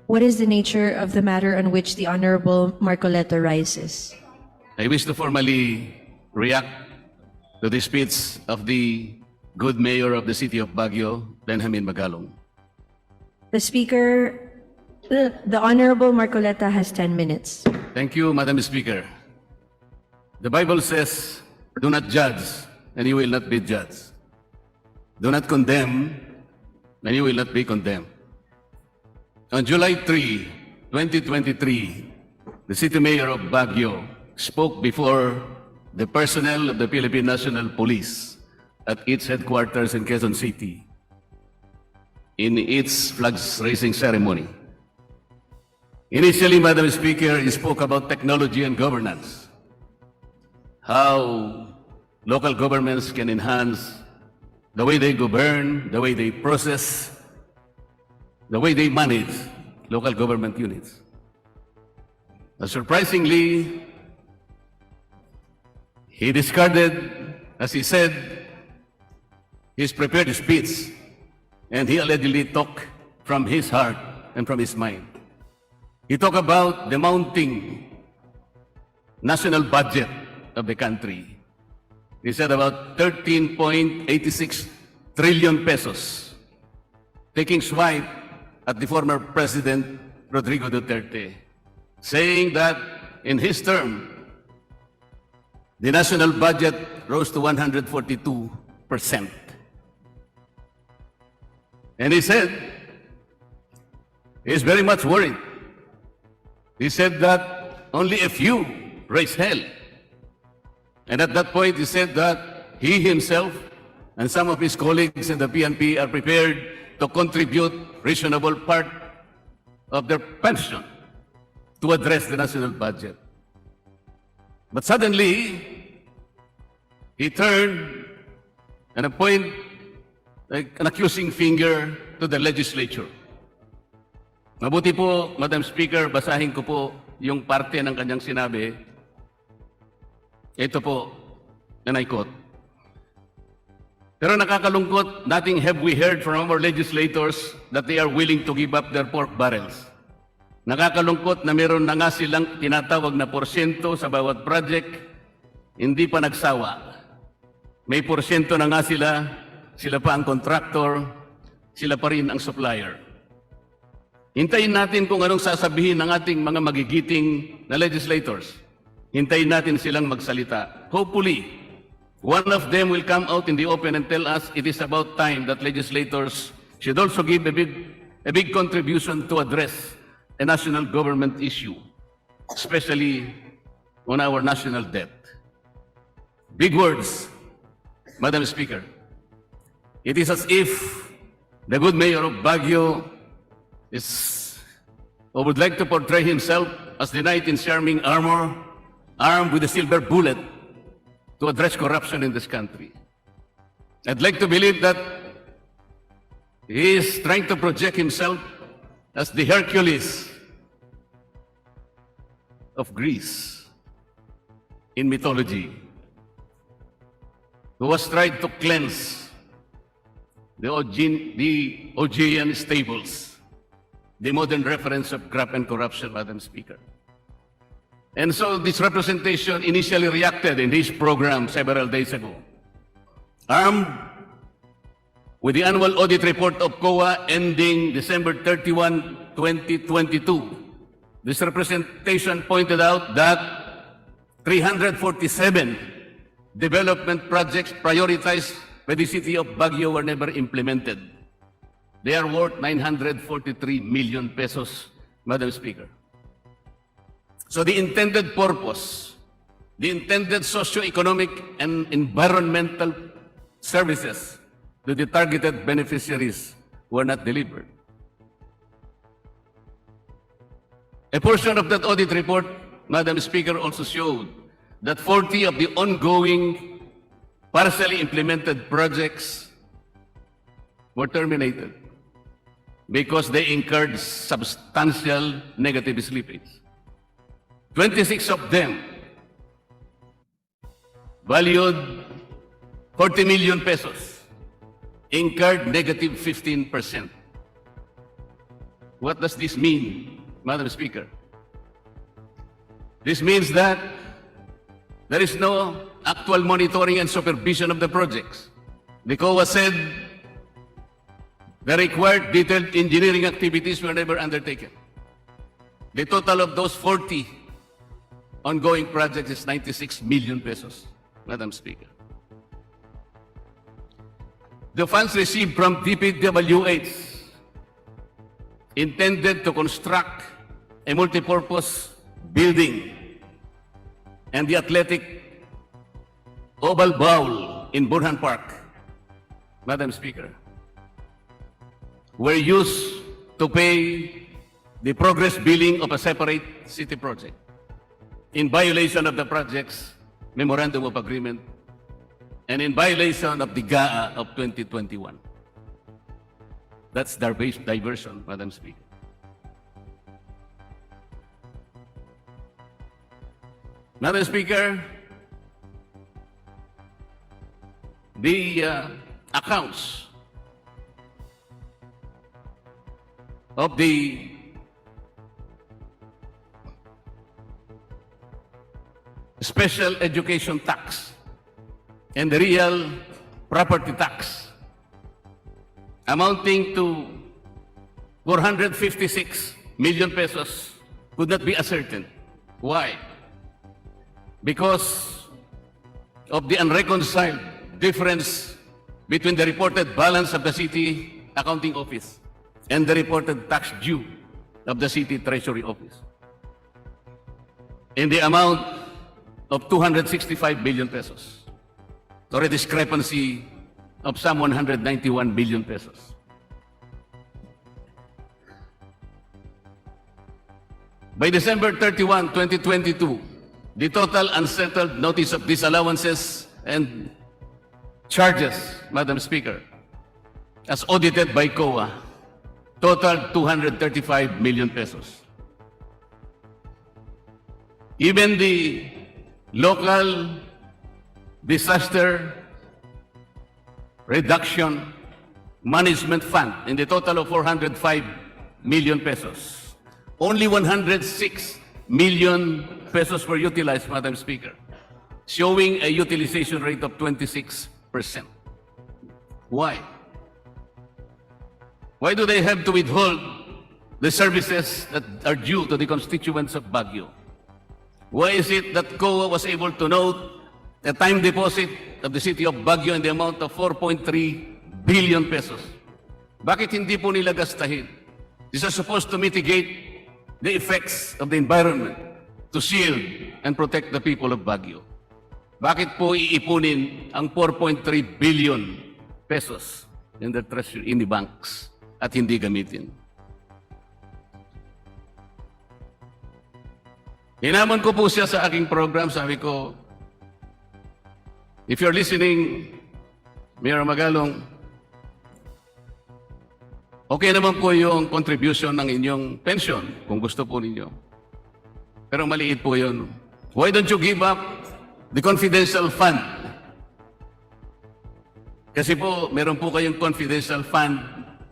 What is the nature of the matter on which the Honorable Marcoleta rises? I wish to formally react to the speech of the good mayor of the city of Baguio, Benjamin Magalong. The Speaker, the Honorable Marcoleta has 10 minutes. Thank you, Madam Speaker. The Bible says, do not judge, and you will not be judged. Do not condemn, and you will not be condemned. On July 3, 2023, the City Mayor of Baguio spoke before the personnel of the Philippine National Police at its headquarters in Quezon City in its flags raising ceremony. Initially, Madam Speaker, he spoke about technology and governance, how local governments can enhance the way they govern, the way they process, the way they manage local government units. But surprisingly, he discarded, as he said, his prepared speech, and he allegedly talked from his heart and from his mind. He talked about the mounting national budget of the country. He said about 13.86 trillion pesos, taking swipe at the former President Rodrigo Duterte, saying that in his term, the national budget rose to 142%. And he said, he's very much worried. He said that only a few raise hell. And at that point, he said that he himself and some of his colleagues in the PNP are prepared to contribute reasonable part of their pension to address the national budget. But suddenly, he turned and pointed like an accusing finger to the legislature. Mabuti po, Madam Speaker, basahin ko po yung parte ng kanyang sinabi. Ito po, and I quote, pero nakakalungkot, nothing have we heard from our legislators that they are willing to give up their pork barrels. Nakakalungkot na meron na nga silang tinatawag na porsyento sa bawat project, hindi pa nagsawa. May porsyento na nga sila pa ang contractor, sila pa rin ang supplier. Hintayin natin kung anong sasabihin ng ating mga magigiting na legislators. Hintayin natin silang magsalita. Hopefully, one of them will come out in the open and tell us it is about time that legislators should also give a big contribution to address a national government issue, especially on our national debt. Big words, Madam Speaker. It is as if the good mayor of Baguio is, or would like to portray himself as the knight in shining armor, armed with a silver bullet to address corruption in this country. I'd like to believe that he is trying to project himself as the Hercules of Greece in mythology, who was tried to cleanse the Augean stables, the modern reference of graft and corruption, Madam Speaker. And so this representation initially reacted in this program several days ago. Armed with the annual audit report of COA ending December 31, 2022, this representation pointed out that 347 development projects prioritized by the city of Baguio were never implemented. They are worth 943 million pesos, Madam Speaker. So the intended purpose, the intended socio-economic and environmental services to the targeted beneficiaries were not delivered. A portion of that audit report, Madam Speaker, also showed that 40 of the ongoing partially implemented projects were terminated because they incurred substantial negative slippage. 26 of them, valued 40 million pesos, incurred negative 15%. What does this mean, Madam Speaker? This means that there is no actual monitoring and supervision of the projects. The COA said the required detailed engineering activities were never undertaken. The total of those 40 ongoing projects is 96 million pesos, Madam Speaker. The funds received from DPWH intended to construct a multipurpose building and the athletic oval bowl in Burhan Park, Madam Speaker, were used to pay the progress billing of a separate city project in violation of the project's Memorandum of Agreement and in violation of the GAA of 2021. That's diversion, Madam Speaker. Madam Speaker, the accounts of the special education tax and the real property tax amounting to 456 million pesos could not be ascertained. Why? Because of the unreconciled difference between the reported balance of the city accounting office and the reported tax due of the city treasury office in the amount of 265 billion pesos, or a discrepancy of some 191 billion pesos. By December 31, 2022, the total unsettled notice of disallowances and charges, Madam Speaker, as audited by COA, totaled 235 million pesos. Even the local disaster reduction management fund in the total of 405 million pesos, only 106 million pesos were utilized, Madam Speaker, showing a utilization rate of 26%. Why? Why do they have to withhold the services that are due to the constituents of Baguio? Why is it that COA was able to note a time deposit of the city of Baguio in the amount of 4.3 billion pesos? Bakit hindi po nila gastahin? This is supposed to mitigate the effects of the environment, to shield and protect the people of Baguio. Bakit po iipunin ang 4.3 billion pesos in the treasury, in the banks, at hindi gamitin? Hinamon ko po siya sa aking program, sabi ko, if you're listening, Mayor Magalong, okay naman po yung contribution ng inyong pension, kung gusto po ninyo. Pero maliit po yun. Why don't you give up the confidential fund? Kasi po, meron po kayong confidential fund,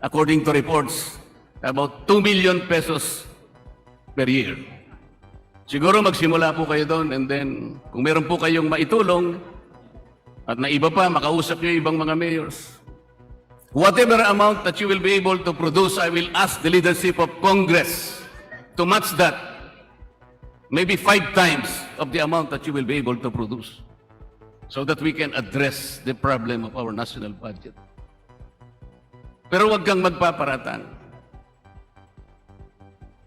according to reports, about 2 million pesos per year. Siguro magsimula po kayo doon, and then kung meron po kayong maitulong at na iba pa, makausap niyo ibang mga mayors. Whatever amount that you will be able to produce, I will ask the leadership of Congress to match that. Maybe 5 times of the amount that you will be able to produce, so that we can address the problem of our national budget. Pero wag kang magpaparatang.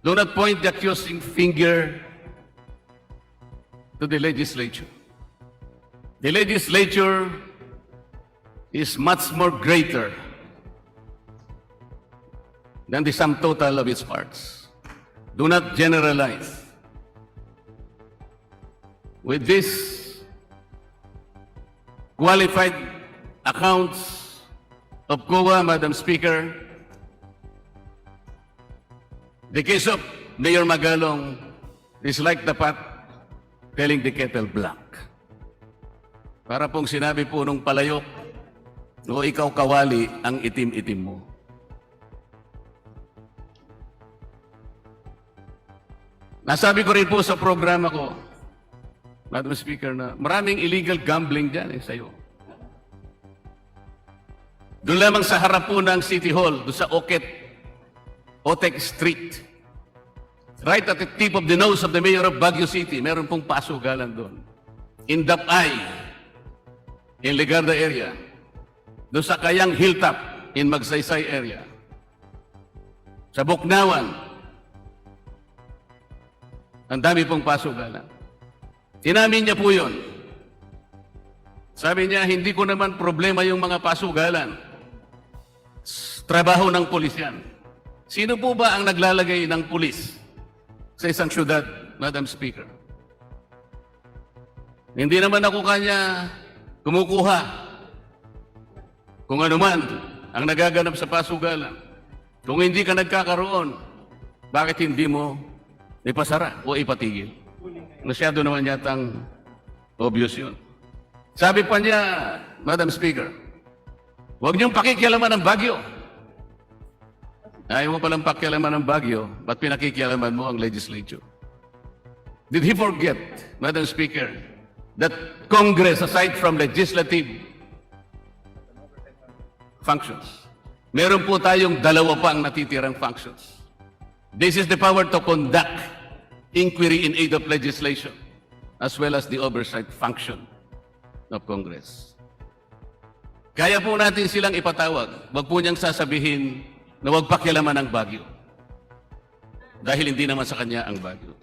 Do not point the accusing finger to the legislature. The legislature is much more greater than the sum total of its parts. Do not generalize. With this qualified accounts of COA, Madam Speaker, the case of Mayor Magalong is like the pot telling the kettle black. Para pong sinabi po nung palayok, o ikaw kawali, ang itim-itim mo. Nasabi ko rin po sa programa ko, Madam Speaker, na maraming illegal gambling dyan sa'yo. Doon lamang sa harap po ng City Hall, doon sa Otek Street, right at the tip of the nose of the Mayor of Baguio City, meron pong pasugalan doon. In Dapay, in Legarda area, doon sa Kayang Hilltop, in Magsaysay area, sa Buknawan, ang dami pong pasugalan. Inamin niya po yun. Sabi niya, hindi ko naman problema yung mga pasugalan. Trabaho ng pulis yan. Sino po ba ang naglalagay ng pulis sa isang syudad, Madam Speaker? Hindi naman ako kanya kumukuha kung ano man ang nagaganap sa pasugalan. Kung hindi ka nagkakaroon, bakit hindi mo ipasara o ipatigil? Masyado naman yatang obvious yun. Sabi pa niya, Madam Speaker, huwag niyong pakikialaman ng Baguio. Ayaw mo palang pakialaman ng Baguio, ba't pinakikialaman mo ang legislature? Did he forget, Madam Speaker, that Congress, aside from legislative functions, meron po tayong dalawa pang natitirang functions. This is the power to conduct inquiry in aid of legislation, as well as the oversight function of Congress. Kaya po natin silang ipatawag. Wag po niyang sasabihin na wag pakialaman ang Baguio. Dahil hindi naman sa kanya ang Baguio.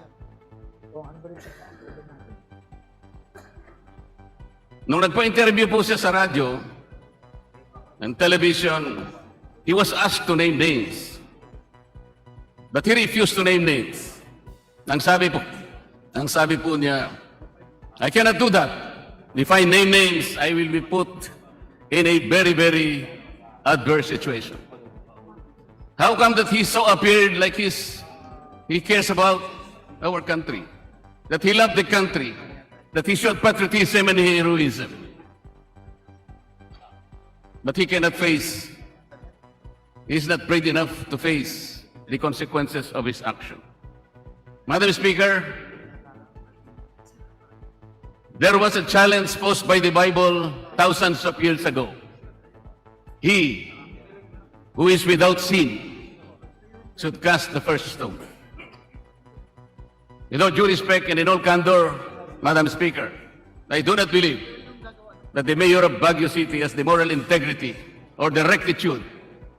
Nung nagpa-interview po siya sa radyo and television, he was asked to name names. But he refused to name names. Ang sabi po niya, I cannot do that. If I name names, I will be put in a very, very adverse situation. How come that he so appeared like he cares about our country, that he loved the country, that he showed patriotism and heroism? But he cannot face, he's not brave enough to face the consequences of his action. Madam Speaker, there was a challenge posed by the Bible thousands of years ago. He who is without sin should cast the first stone. In all due respect and in all candor, Madam Speaker, I do not believe that the mayor of Baguio City has the moral integrity or the rectitude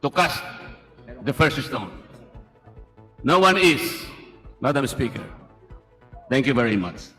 to cast the first stone. No one is, Madam Speaker. Thank you very much.